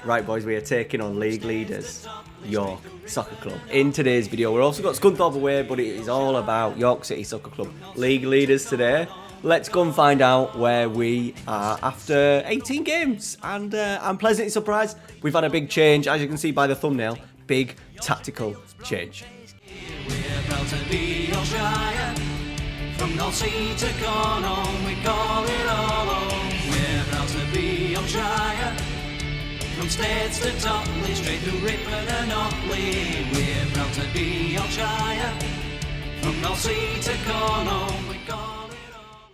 Right boys, we are taking on league leaders, York Soccer Club. In today's video, we've also got Scunthorpe away, but it is all about York City Soccer Club. League leaders today. Let's go and find out where we are after 18 games. And I'm pleasantly surprised. We've had a big change, as you can see by the thumbnail. Big tactical change. We're proud to be Yorkshire. From North Sea to Cornwall, we call it all home. We're proud to be Yorkshire. From States to Totley, straight to Ripon and Otley. We're proud to be Yorkshire. From North Sea to Cornwall, we call it all home.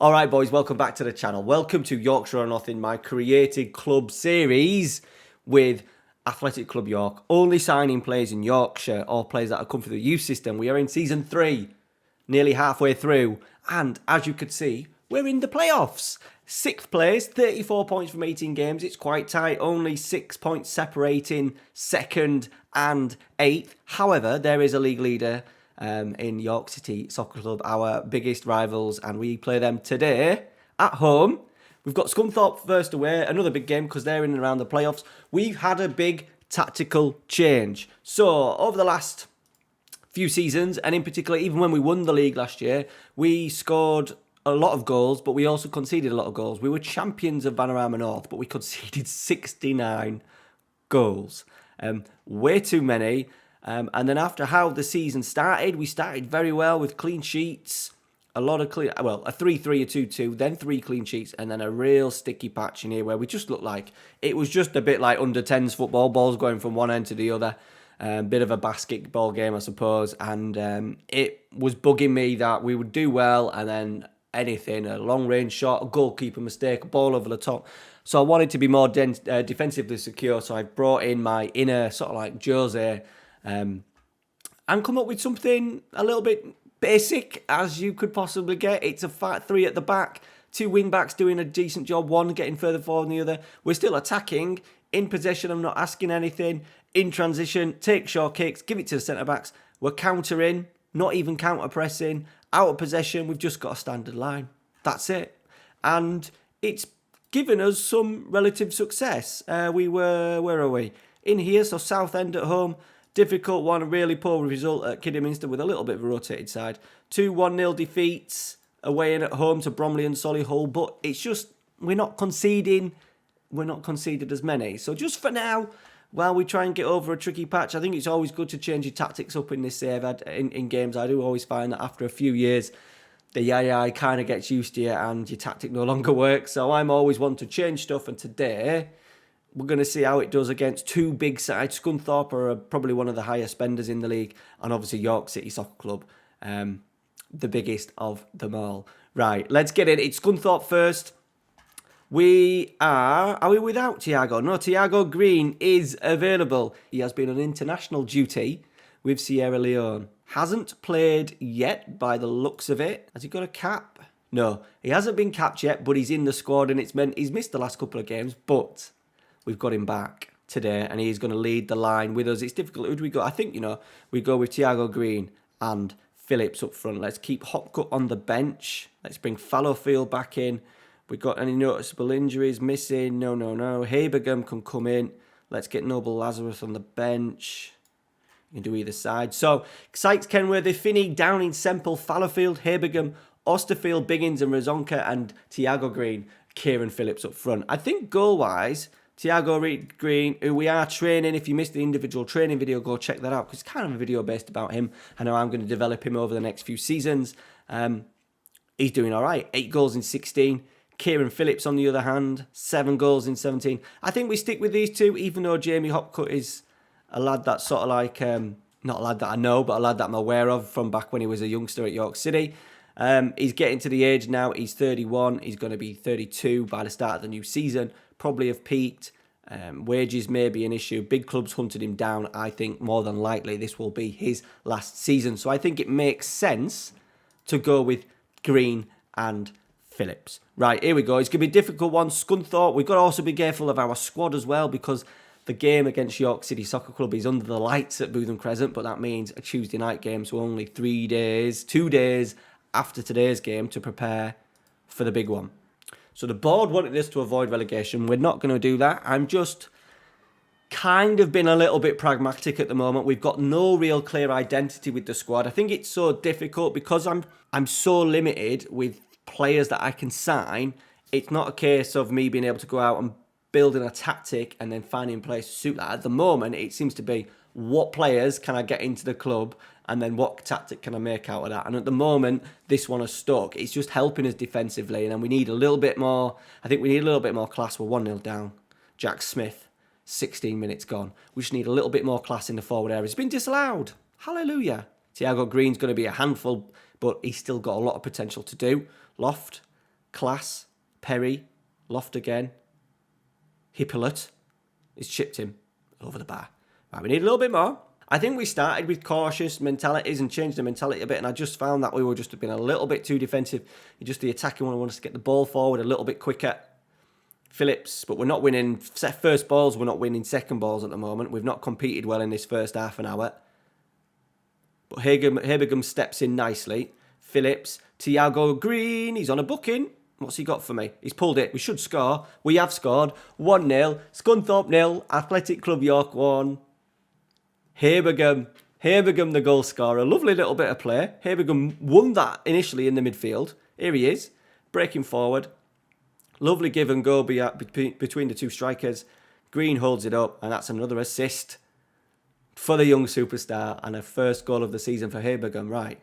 Alright boys, welcome back to the channel. Welcome to Yorkshire or Nothing, my created club series with Athletic Club York. Only signing players in Yorkshire, or players that have come through the youth system. We are in season 3, nearly halfway through. And as you could see, we're in the playoffs. 6th place, 34 points from 18 games. It's quite tight, only 6 points separating 2nd and 8th. However, there is a league leader in York City Soccer Club, our biggest rivals, and we play them today at home. We've got Scunthorpe first away, another big game because they're in and around the playoffs. We've had a big tactical change. So, over the last few seasons, and in particular, even when we won the league last year, we scored a lot of goals, but we also conceded a lot of goals. We were champions of Vanarama North, but we conceded 69 goals. Way too many. And then after how the season started, we started very well with clean sheets. A 3-3, a 2-2, then 3 clean sheets, and then a real sticky patch in here where we just looked like it was just a bit like under-10s football, balls going from one end to the other. Bit of a basketball game, I suppose. And it was bugging me that we would do well and then anything, a long-range shot, a goalkeeper mistake, a ball over the top. So I wanted to be more defensively secure, so I brought in my inner sort of like Jose and come up with something a little bit basic as you could possibly get. It's a 3 at the back, 2 wing-backs doing a decent job, one getting further forward than the other. We're still attacking. In possession, I'm not asking anything. In transition, take short kicks, give it to the centre-backs. We're countering, not even counter-pressing. Out of possession, we've just got a standard line. That's it. And it's given us some relative success. Where are we? In here, so Southend at home. Difficult one, a really poor result at Kidderminster with a little bit of a rotated side. 2 1-0 defeats away and at home to Bromley and Solihull. But it's just, we're not conceding. We're not conceded as many. So just for now, while we try and get over a tricky patch, I think it's always good to change your tactics up in this save. In games, I do always find that after a few years, the yaya kind of gets used to you and your tactic no longer works. So I'm always one to change stuff. And today, we're going to see how it does against 2 big sides. Scunthorpe are probably one of the highest spenders in the league. And obviously York City Soccer Club, the biggest of them all. Right, let's get in. It's Scunthorpe first. Are we without Tiago? No, Tiago Green is available. He has been on international duty with Sierra Leone. Hasn't played yet by the looks of it. Has he got a cap? No, he hasn't been capped yet, but he's in the squad and it's meant he's missed the last couple of games, but we've got him back today and he's going to lead the line with us. It's difficult. Who do we go? I think, we go with Tiago Green and Phillips up front. Let's keep Hopcutt on the bench. Let's bring Fallowfield back in. We got any noticeable injuries missing? No. Habergam can come in. Let's get Noble Lazarus on the bench. You can do either side. So, Sykes, Kenworthy, Finney, Downing, Semple, Fallowfield, Habergam, Osterfield, Biggins and Razonka, and Tiago Green, Kieran Phillips up front. I think goal-wise, Tiago Green, who we are training. If you missed the individual training video, go check that out because it's kind of a video based about him. I know I'm going to develop him over the next few seasons. He's doing all right. 8 goals in 16. Kieran Phillips, on the other hand, 7 goals in 17. I think we stick with these 2, even though Jamie Hopcutt is a lad that's sort of like, not a lad that I know, but a lad that I'm aware of from back when he was a youngster at York City. He's getting to the age now, he's 31, he's going to be 32 by the start of the new season, probably have peaked. Wages may be an issue. Big clubs hunted him down. I think more than likely this will be his last season. So I think it makes sense to go with Green and Phillips. Right, here we go. It's going to be a difficult one. Scunthorpe, we've got to also be careful of our squad as well because the game against York City Soccer Club is under the lights at Bootham Crescent, but that means a Tuesday night game, so only 2 days after today's game to prepare for the big one. So the board wanted us to avoid relegation. We're not going to do that. I'm just kind of been a little bit pragmatic at the moment. We've got no real clear identity with the squad. I think it's so difficult because I'm so limited with players that I can sign. It's not a case of me being able to go out and building a tactic and then finding players to suit that. At the moment, it seems to be what players can I get into the club and then what tactic can I make out of that. And at the moment, this one has stuck. It's just helping us defensively, and then we need a little bit more. I think we need a little bit more class. We're 1-0 down. Jack Smith, 16 minutes gone. We just need a little bit more class in the forward area. It's been disallowed. Hallelujah. Thiago Green's going to be a handful, but he's still got a lot of potential to do. Loft, class, Perry, Loft again. Hippolyte has chipped him over the bar. Right, we need a little bit more. I think we started with cautious mentalities and changed the mentality a bit, and I just found that we were just being a little bit too defensive. Just the attacking one, I want us to get the ball forward a little bit quicker. Phillips, but we're not winning first balls, we're not winning second balls at the moment. We've not competed well in this first half an hour. But Herbigum steps in nicely. Phillips, Thiago Green, he's on a booking. What's he got for me? He's pulled it. We should score. We have scored. 1-0. Scunthorpe 0. Athletic Club York 1. Herbigum, the goal scorer. Lovely little bit of play. Herbigum won that initially in the midfield. Here he is, breaking forward. Lovely give and go between the two strikers. Green holds it up, and that's another assist for the young superstar and a first goal of the season for Herbigum. Right.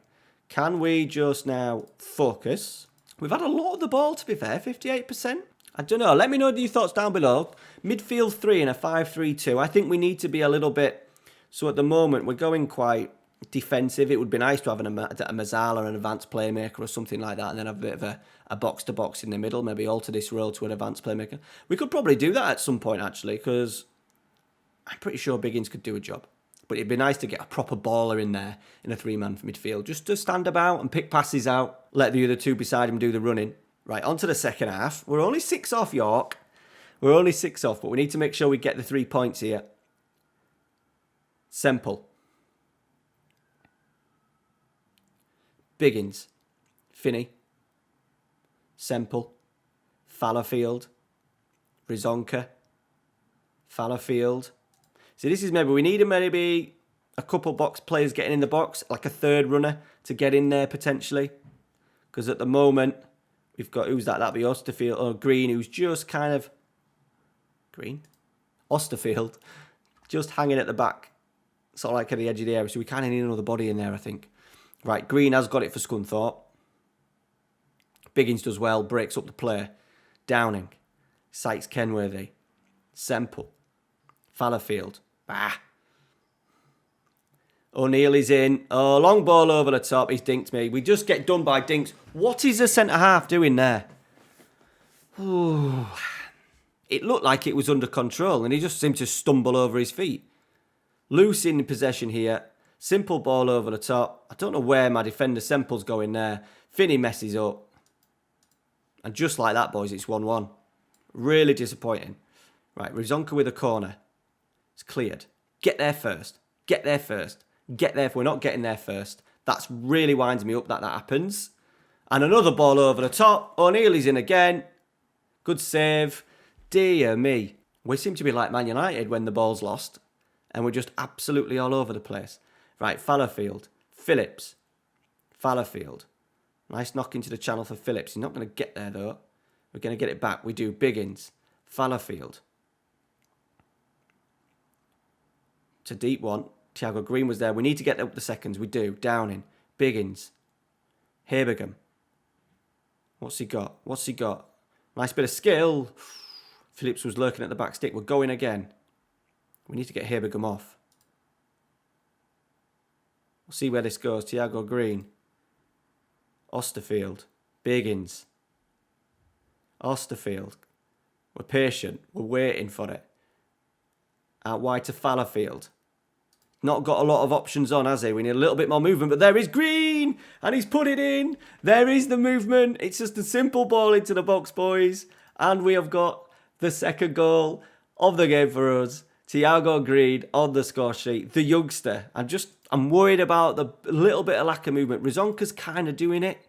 Can we just now focus? We've had a lot of the ball, to be fair, 58%. I don't know. Let me know your thoughts down below. Midfield 3 in a 5-3-2. I think we need to be a little bit... So at the moment, we're going quite defensive. It would be nice to have a Mazzala, an advanced playmaker or something like that, and then have a bit of a box-to-box in the middle, maybe alter this role to an advanced playmaker. We could probably do that at some point, actually, because I'm pretty sure Biggins could do a job. But it'd be nice to get a proper baller in there in a three-man midfield, just to stand about and pick passes out, let the other two beside him do the running. Right, on to the second half. We're only 6 off York. We're only 6 off, but we need to make sure we get the 3 points here. Semple. Biggins. Finney. Semple. Fallowfield. Rizonka. Fallowfield. So this is maybe, we need maybe a couple box players getting in the box, like a third runner to get in there potentially. Because at the moment, we've got, who's that? That'd be Osterfield, or Green, who's just kind of, Green? Osterfield, just hanging at the back, sort of like at the edge of the area. So we kind of need another body in there, I think. Right, Green has got it for Scunthorpe. Biggins does well, breaks up the play. Downing, Sykes Kenworthy, Semple, Fallowfield. O'Neill is in. Oh, long ball over the top. He's dinked me. We just get done by dinks. What is the centre-half doing there? Ooh. It looked like it was under control, and he just seemed to stumble over his feet. Loose in possession here. Simple ball over the top. I don't know where my defender Semple's going there. Finney messes up. And just like that, boys, it's 1-1. Really disappointing. Right, Rizonka with a corner. It's cleared. Get there first. Get there first. Get there if we're not getting there first. That's really winds me up that happens. And another ball over the top. O'Neill is in again. Good save. Dear me. We seem to be like Man United when the ball's lost. And we're just absolutely all over the place. Right, Fallowfield. Phillips. Fallowfield. Nice knock into the channel for Phillips. He's not going to get there though. We're going to get it back. We do. Biggins. Fallowfield. To deep one. Thiago Green was there. We need to get up the seconds. We do. Downing. Biggins. Herbigum. What's he got? What's he got? Nice bit of skill. Phillips was lurking at the back stick. We're going again. We need to get Herbigum off. We'll see where this goes. Thiago Green. Osterfield. Biggins. Osterfield. We're patient. We're waiting for it. Out wide to Fallowfield. Not got a lot of options on, has he? We need a little bit more movement, but there is Green, and he's put it in. There is the movement. It's just a simple ball into the box, boys. And we have got the second goal of the game for us. Thiago Green on the score sheet. The youngster. I'm worried about the little bit of lack of movement. Rizonka's kind of doing it.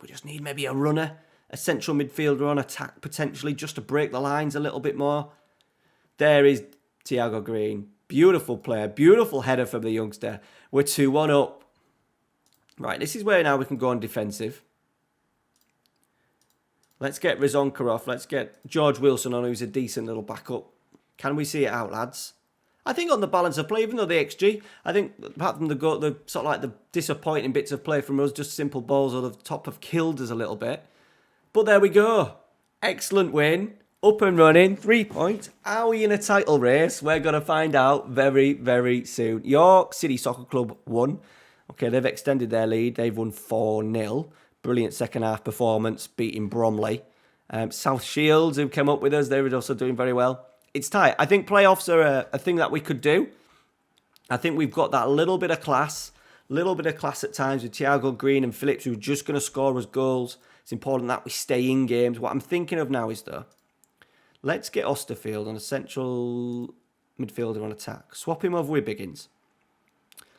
We just need maybe a runner a central midfielder on attack potentially just to break the lines a little bit more. There is Thiago Green. Beautiful player. Beautiful header from the youngster. We're 2-1 up. Right, this is where now we can go on defensive. Let's get Rizonka off. Let's get George Wilson on, who's a decent little backup. Can we see it out, lads? I think on the balance of play, even though the XG, I think apart from the sort of like the disappointing bits of play from us, just simple balls over the top have killed us a little bit. But there we go. Excellent win. Up and running. 3 points. Are we in a title race? We're going to find out very, very soon. York City Soccer Club won. Okay, they've extended their lead. They've won 4-0. Brilliant second half performance, beating Bromley. South Shields, who came up with us, they were also doing very well. It's tight. I think playoffs are a thing that we could do. I think we've got that little bit of class at times with Thiago Green and Phillips, who are just going to score us goals. It's important that we stay in games. What I'm thinking of now is, though, let's get Osterfield on a central midfielder on attack. Swap him over with Biggins.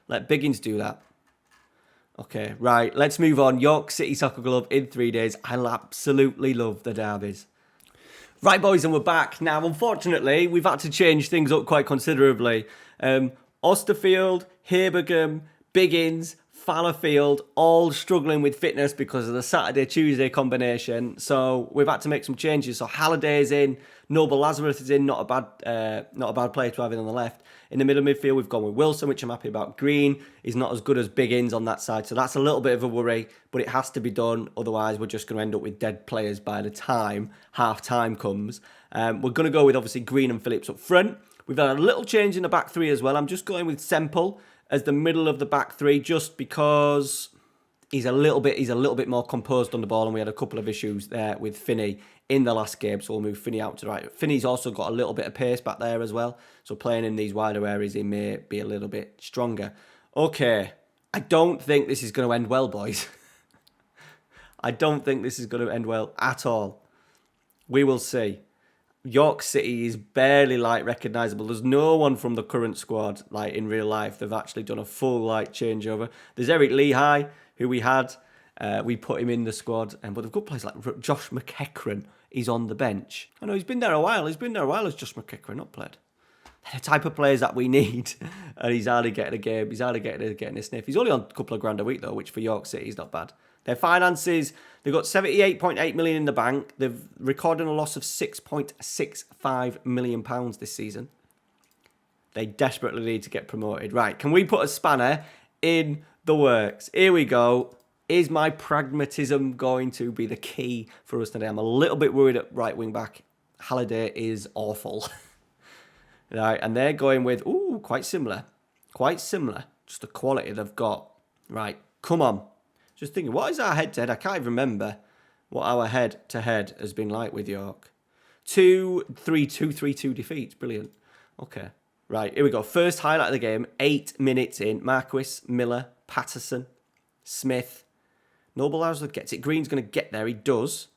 Let Biggins do that. Okay, right, let's move on. York City Soccer Club in 3 days. I absolutely love the derbies. Right, boys, and we're back. Now, unfortunately, we've had to change things up quite considerably. Osterfield, Habergam, Biggins, Fallowfield, all struggling with fitness because of the Saturday-Tuesday combination. So we've had to make some changes. So Halliday's in, Noble Lazarus is in, not a bad player to have in on the left. In the middle midfield, we've gone with Wilson, which I'm happy about. Green is not as good as Biggins on that side, so that's a little bit of a worry, but it has to be done. Otherwise, we're just going to end up with dead players by the time half-time comes. We're going to go with, obviously, Green and Phillips up front. We've had a little change in the back three as well. I'm just going with Semple as the middle of the back three, just because he's a little bit more composed on the ball, and we had a couple of issues there with Finney in the last game, so we'll move Finney out to the right. Finney's also got a little bit of pace back there as well, so playing in these wider areas, he may be a little bit stronger. Okay, I don't think this is going to end well, boys. I don't think this is going to end well at all. We will see. York City is barely recognisable. There's no one from the current squad in real life. They've actually done a full changeover. There's Eric Lehigh, who we had. We put him in the squad, but they've got players like Josh McEachran. He's on the bench. I know he's been there a while. He's been there a while as Josh McEachran, not played. They're the type of players that we need, and he's hardly getting a game. He's hardly getting a sniff. He's only on a couple of grand a week though, which for York City is not bad. Their finances, they've got 78.8 million in the bank. They've recorded a loss of £6.65 million this season. They desperately need to get promoted. Right, can we put a spanner in the works? Here we go. Is my pragmatism going to be the key for us today? I'm a little bit worried at right wing back. Halliday is awful. Right, and they're going with, quite similar. Just the quality they've got. Right, come on. Just thinking, what is our head-to-head? I can't even remember what our head-to-head has been like with York. 3-2 defeats. Brilliant. Okay. Right, here we go. First highlight of the game. 8 minutes in. Marquis, Miller, Patterson, Smith. Noble Lazarus gets it. Green's going to get there. He does.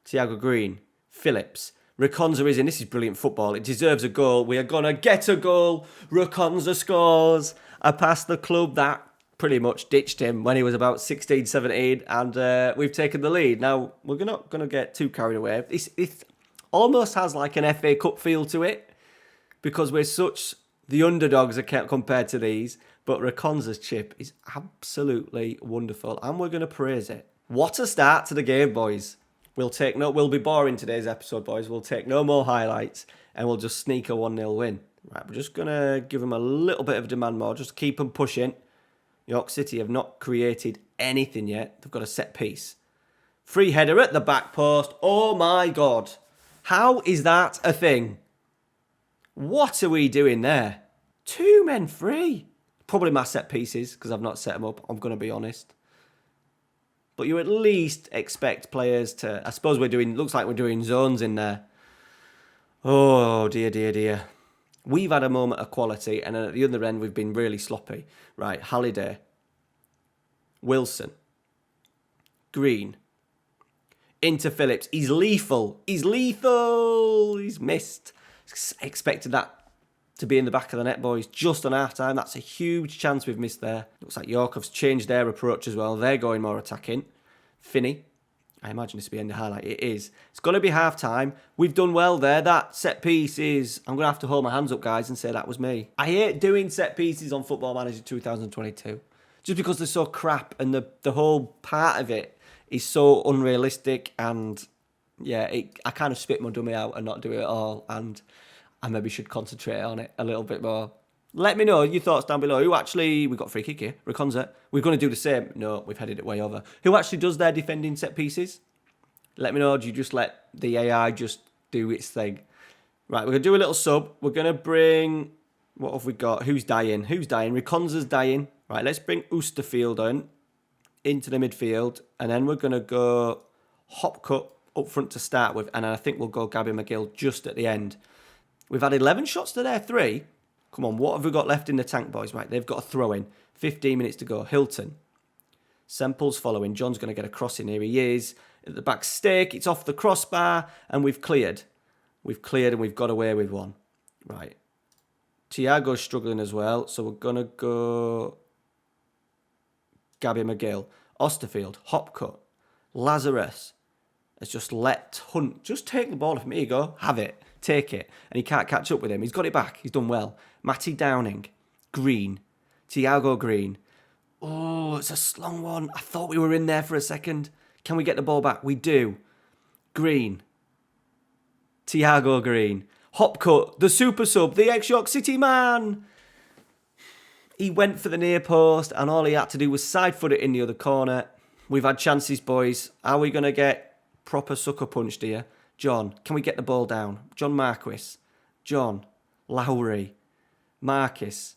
Thiago Green. Phillips. Rakonza is in. This is brilliant football. It deserves a goal. We are going to get a goal. Rakonza scores. I passed the club that pretty much ditched him when he was about 16, 17, and we've taken the lead. Now, we're not going to get too carried away. It almost has like an FA Cup feel to it, because we're such the underdogs compared to these, but Rakonza's chip is absolutely wonderful, and we're going to praise it. What a start to the game, boys. We'll be boring today's episode, boys. We'll take no more highlights, and we'll just sneak a 1-0 win. Right, we're just going to give them a little bit of demand more, just keep them pushing. York City have not created anything yet. They've got a set piece. Free header at the back post. Oh my God. How is that a thing? What are we doing there? 2 men free. Probably my set pieces, because I've not set them up. I'm going to be honest. But you at least expect players to... I suppose looks like we're doing zones in there. Oh, dear. We've had a moment of quality, and then at the other end, we've been really sloppy. Right, Halliday, Wilson, Green, into Phillips. He's lethal. He's missed. Expected that to be in the back of the net, boys, just on half-time. That's a huge chance we've missed there. Looks like York have changed their approach as well. They're going more attacking. Finney, I imagine this will be end of highlight. It is. It's going to be half-time. We've done well there. That set piece is... I'm going to have to hold my hands up, guys, and say that was me. I hate doing set pieces on Football Manager 2022. Just because they're so crap and the whole part of it is so unrealistic and... Yeah, I kind of spit my dummy out and not do it at all. And I maybe should concentrate on it a little bit more. Let me know your thoughts down below. Who actually... We've got free kick here. Reconza. We're going to do the same. No, we've headed it way over. Who actually does their defending set pieces? Let me know. Do you just let the AI just do its thing? Right, we're going to do a little sub. We're going to bring... What have we got? Who's dying? Who's dying? Reconza's dying. Right, let's bring Oosterfield into the midfield. And then we're going to go Hopcut up front to start with. And I think we'll go Gabby McGill just at the end. We've had 11 shots to their 3. Come on, what have we got left in the tank, boys? Right, they've got a throw-in. 15 minutes to go. Hilton. Semple's following. John's going to get a cross in. Here he is. At the back stake. It's off the crossbar. And we've cleared. We've cleared and we've got away with one. Right. Tiago's struggling as well. So we're going to go... Gabby McGill. Osterfield. Hopcut. Lazarus has just let Hunt... Just take the ball from me. Here you go. Have it. Take it. And he can't catch up with him. He's got it back. He's done well. Matty Downing. Green. Tiago Green. Oh, it's a slung one. I thought we were in there for a second. Can we get the ball back? We do. Green. Tiago Green. Hopcut. The super sub. The ex-York City man. He went for the near post and all he had to do was side foot it in the other corner. We've had chances, boys. Are we going to get proper sucker punched here? John, can we get the ball down? John Marquis. John. Lowry. Marcus.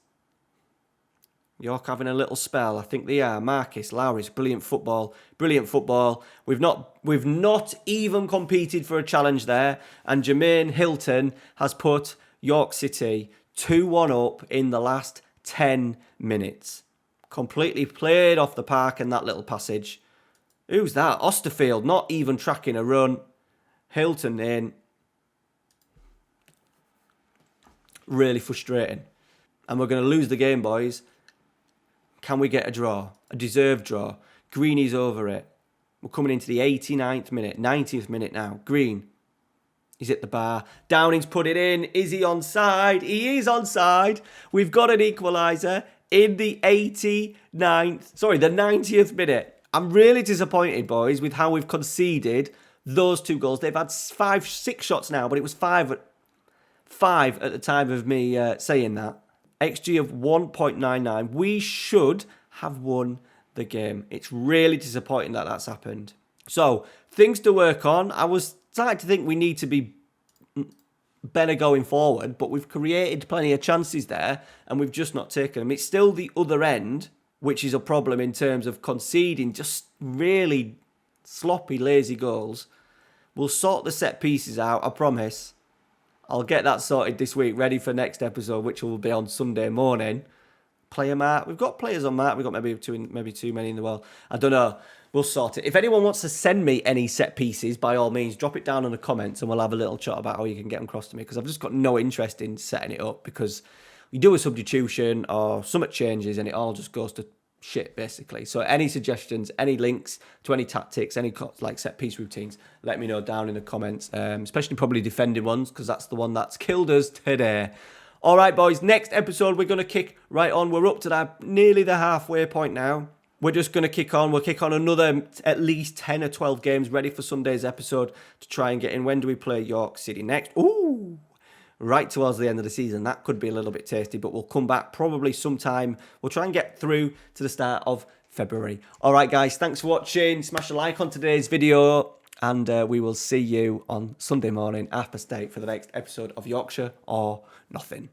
York having a little spell. I think they are. Marcus. Lowry's brilliant football. Brilliant football. We've not even competed for a challenge there. And Jermaine Hilton has put York City 2-1 up in the last 10 minutes. Completely played off the park in that little passage. Who's that? Osterfield not even tracking a run. Hilton in. Really frustrating. And we're going to lose the game, boys. Can we get a draw? A deserved draw. Greeny's over it. We're coming into the 89th minute. 90th minute now. Green. He's at the bar. Downing's put it in. Is he onside? He is onside. We've got an equaliser in the 90th minute. I'm really disappointed, boys, with how we've conceded those 2 goals. They've had 6 shots now, but it was 5 at the time of me saying that. XG of 1.99. We should have won the game. It's really disappointing that that's happened. So, things to work on. I was starting to think we need to be better going forward, but we've created plenty of chances there, and we've just not taken them. It's still the other end, which is a problem in terms of conceding just really sloppy, lazy goals. We'll sort the set pieces out, I promise. I'll get that sorted this week, ready for next episode, which will be on Sunday morning. Player mark. We've got players on mark. We've got maybe too many in the world. I don't know. We'll sort it. If anyone wants to send me any set pieces, by all means, drop it down in the comments and we'll have a little chat about how you can get them across to me, because I've just got no interest in setting it up, because you do a substitution or something changes and it all just goes to shit, basically. So any suggestions, any links to any tactics, any like set piece routines, let me know down in the comments, especially probably defending ones, because that's the one that's killed us today. All right, boys, next episode we're going to kick right on. We're up to nearly the halfway point now. We're just going to kick on. We'll kick on another at least 10 or 12 games ready for Sunday's episode to try and get in. When do we play York City next? Ooh, right towards the end of the season. That could be a little bit tasty, but we'll come back probably sometime. We'll try and get through to the start of February. All right, guys, thanks for watching. Smash a like on today's video, and we will see you on Sunday morning, 8:30, for the next episode of Yorkshire or Nothing.